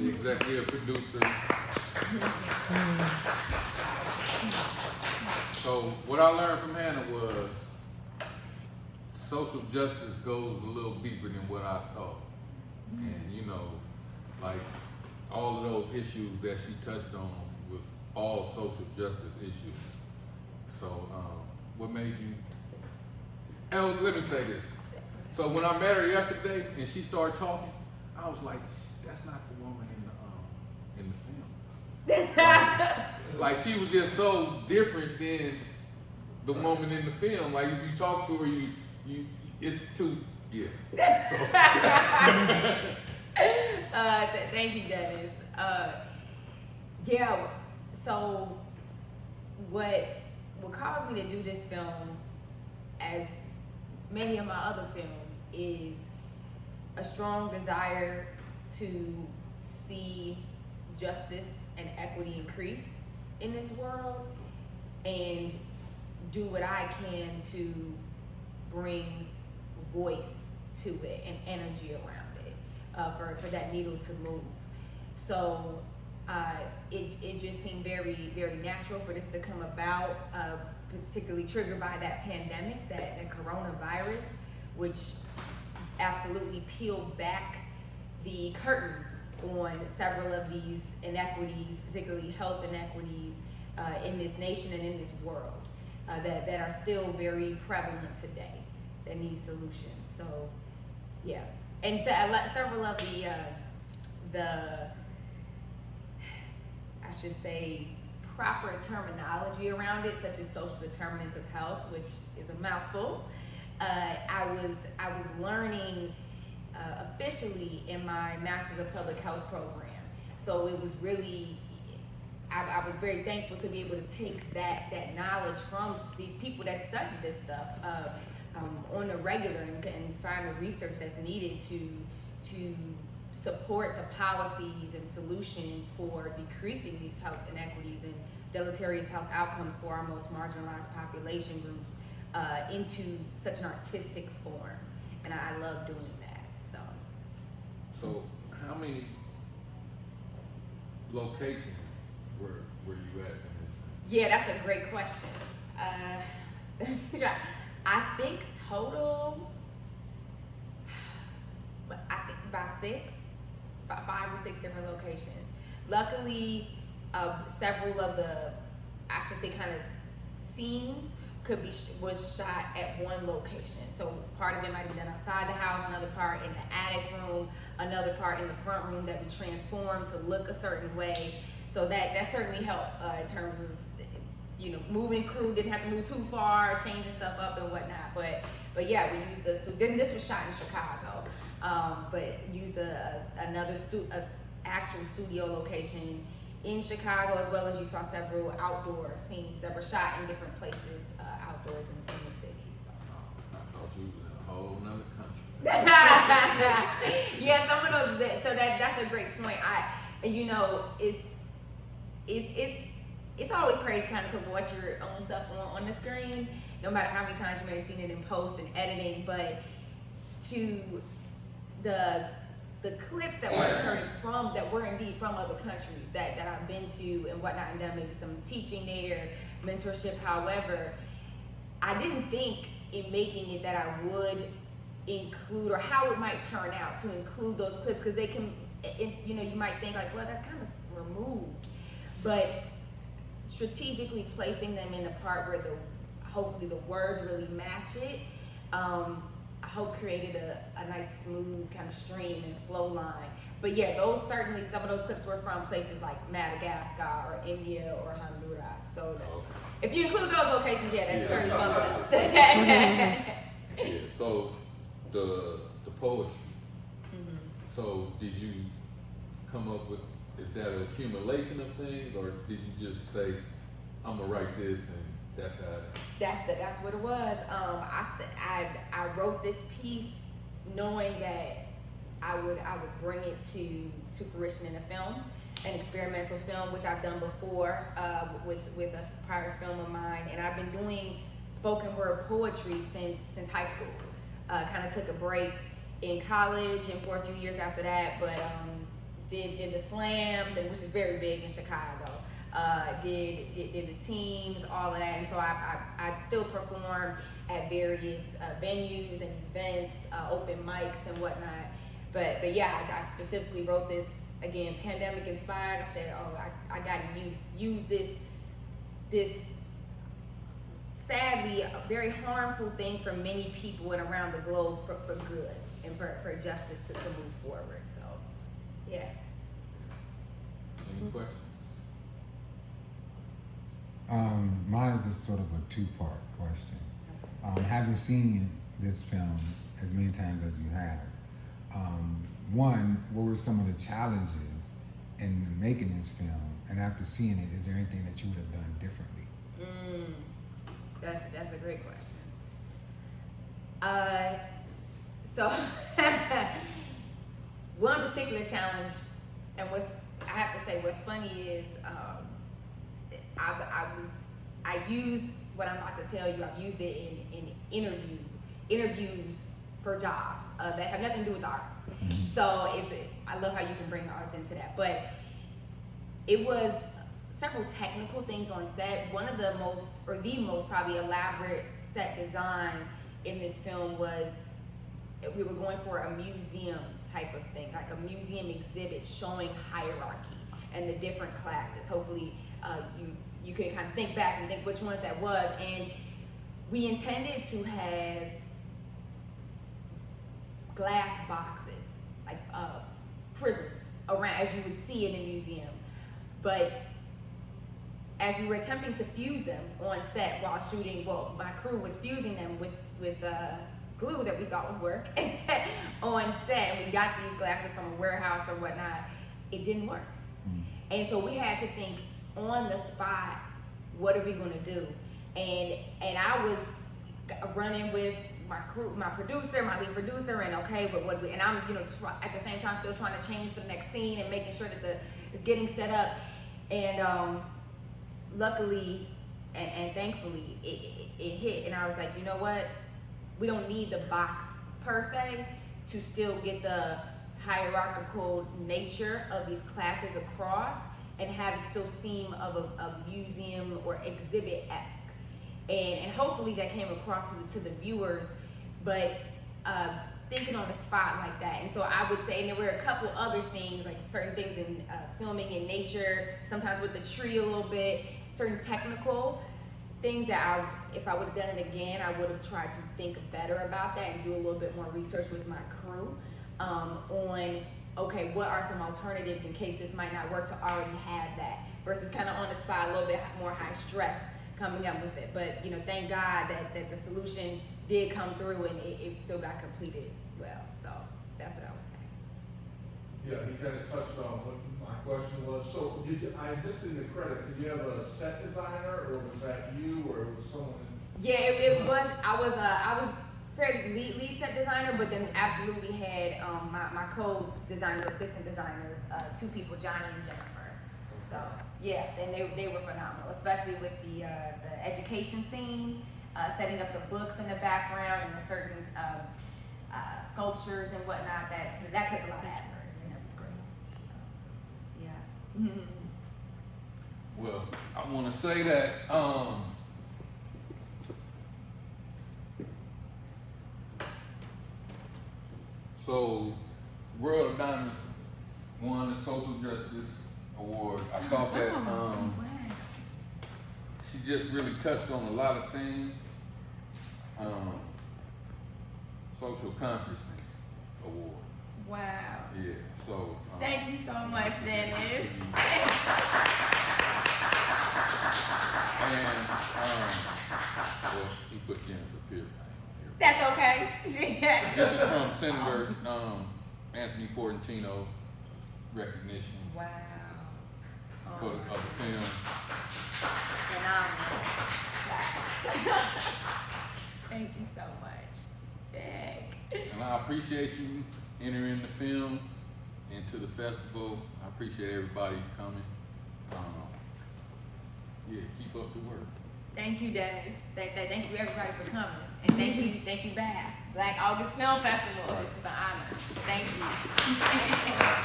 the executive producer. So what I learned from Hannah was social justice goes a little deeper than what I thought. And you know, like all of those issues that she touched on was all social justice issues. So what made you, and let me say this. So when I met her yesterday and she started talking, I was like, that's not the woman in the film. Like she was just so different than the woman in the film. Like if you talk to her, you it's too, yeah. So. Thank you, Dennis. Yeah, so what caused me to do this film, as many of my other films, is a strong desire to see justice and equity increase in this world and do what I can to bring voice to it and energy around it for that needle to move. So it just seemed very, very natural for this to come about, particularly triggered by that pandemic, that coronavirus, which absolutely peeled back the curtain on several of these inequities, particularly health inequities in this nation and in this world that are still very prevalent today, that need solutions. So, yeah. And so several of the I should say, proper terminology around it, such as social determinants of health, which is a mouthful. I was learning officially in my Master's of Public Health program. So it was really, I was very thankful to be able to take that knowledge from these people that study this stuff on the regular and find the research that's needed to support the policies and solutions for decreasing these health inequities and deleterious health outcomes for our most marginalized population groups into such an artistic form. And I love doing that, so. So how many locations were you at in this film? Yeah, that's a great question. I think total, I think about 5 or 6 different locations. Luckily, several of the, I should say, kind of scenes was shot at one location. So part of it might be done outside the house, another part in the attic room, another part in the front room that we transformed to look a certain way. So that certainly helped in terms of, you know, moving crew, didn't have to move too far, changing stuff up and whatnot. But yeah, we used this was shot in Chicago, but used another actual studio location in Chicago, as well as you saw several outdoor scenes that were shot in different places outdoors in the city. So. I thought you was in a whole nother country. Yeah, some of those. So that's a great point. You know, it's always crazy kind of to watch your own stuff on the screen, no matter how many times you may have seen it in post and editing, but to the clips that were indeed from other countries that I've been to and whatnot, and done maybe some teaching there, mentorship. However, I didn't think in making it that I would include, or how it might turn out to include those clips, because they can, you know, you might think like, well, that's kind of removed, but strategically placing them in the part where hopefully the words really match it, I hope created a nice smooth kind of stream and flow line. But yeah, certainly some of those clips were from places like Madagascar or India or Honduras. So if you include those locations, yeah, that's certainly bumped it up. Yeah, so the poetry. Mm-hmm. So did you come up with, is that an accumulation of things, or did you just say, I'm gonna write this and that's how it? That's what it was. I wrote this piece knowing that I would bring it to fruition in a film, an experimental film, which I've done before with a prior film of mine, and I've been doing spoken word poetry since high school. Kind of took a break in college and for a few years after that, but did the slams, and which is very big in Chicago. Did the teams, all of that, and so I still perform at various venues and events, open mics and whatnot. But yeah, I specifically wrote this, again, pandemic inspired. I said, oh, I gotta use this sadly a very harmful thing for many people and around the globe for good and for justice to move forward. So yeah. Any questions? Mine is a sort of a two-part question. Having seen this film as many times as you have, one, what were some of the challenges in making this film? And after seeing it, is there anything that you would have done differently? That's a great question. So one particular challenge, and I have to say, what's funny is I use what I'm about to tell you. I've used it in interviews for jobs that have nothing to do with the arts. So I love how you can bring the arts into that. But it was several technical things on set. One of the most probably elaborate set design in this film was we were going for a museum type of thing, like a museum exhibit showing hierarchy and the different classes. Hopefully you can kind of think back and think which ones that was. And we intended to have glass boxes, like prisms around, as you would see in a museum. But as we were attempting to fuse them on set while shooting, well, my crew was fusing them with glue that we thought would work on set, and we got these glasses from a warehouse or whatnot. It didn't work. And so we had to think on the spot, what are we gonna do? And I was running with my crew, my producer, my lead producer, and okay, but and I'm, at the same time still trying to change the next scene and making sure that it's getting set up. And luckily and thankfully it hit, and I was like, you know what? We don't need the box per se to still get the hierarchical nature of these classes across and have it still seem of a museum or exhibit-esque. And hopefully that came across to the viewers, but thinking on the spot like that. And so I would say, and there were a couple other things, like certain things in filming in nature, sometimes with the tree a little bit, certain technical things that if I would have done it again, I would have tried to think better about that and do a little bit more research with my crew on, okay, what are some alternatives in case this might not work, to already have that, versus kind of on the spot, a little bit more high stress coming up with it. But thank God that the solution did come through and it still got completed well. So that's what I was saying. Yeah, he kind of touched on what my question was. So I missed in the credits, did you have a set designer, or was that you, or was someone? Yeah, it was. I was fairly lead set designer, but then absolutely had my co-designer, assistant designers, two people, Johnny and Jennifer. So yeah, and they were phenomenal, especially with the education scene, setting up the books in the background and the certain sculptures and whatnot. That took a lot of effort, and that was great. So yeah. Well, I want to say that so World of Diamonds won the Social Justice Award. I thought that she just really touched on a lot of things. Social Consciousness Award. Wow. Yeah. So. Thank you so much, Dennis. And well, he put Jennifer Pierce here. That's okay. This is from Senator Anthony Portantino recognition. Wow. For the film. Phenomenal. Thank you so much. Dang. And I appreciate you entering the film into the festival. I appreciate everybody coming. Yeah, keep up the work. Thank you, Dennis. Thank you everybody for coming. And thank you, BAFF, Black August Film Festival. This is an honor. Thank you.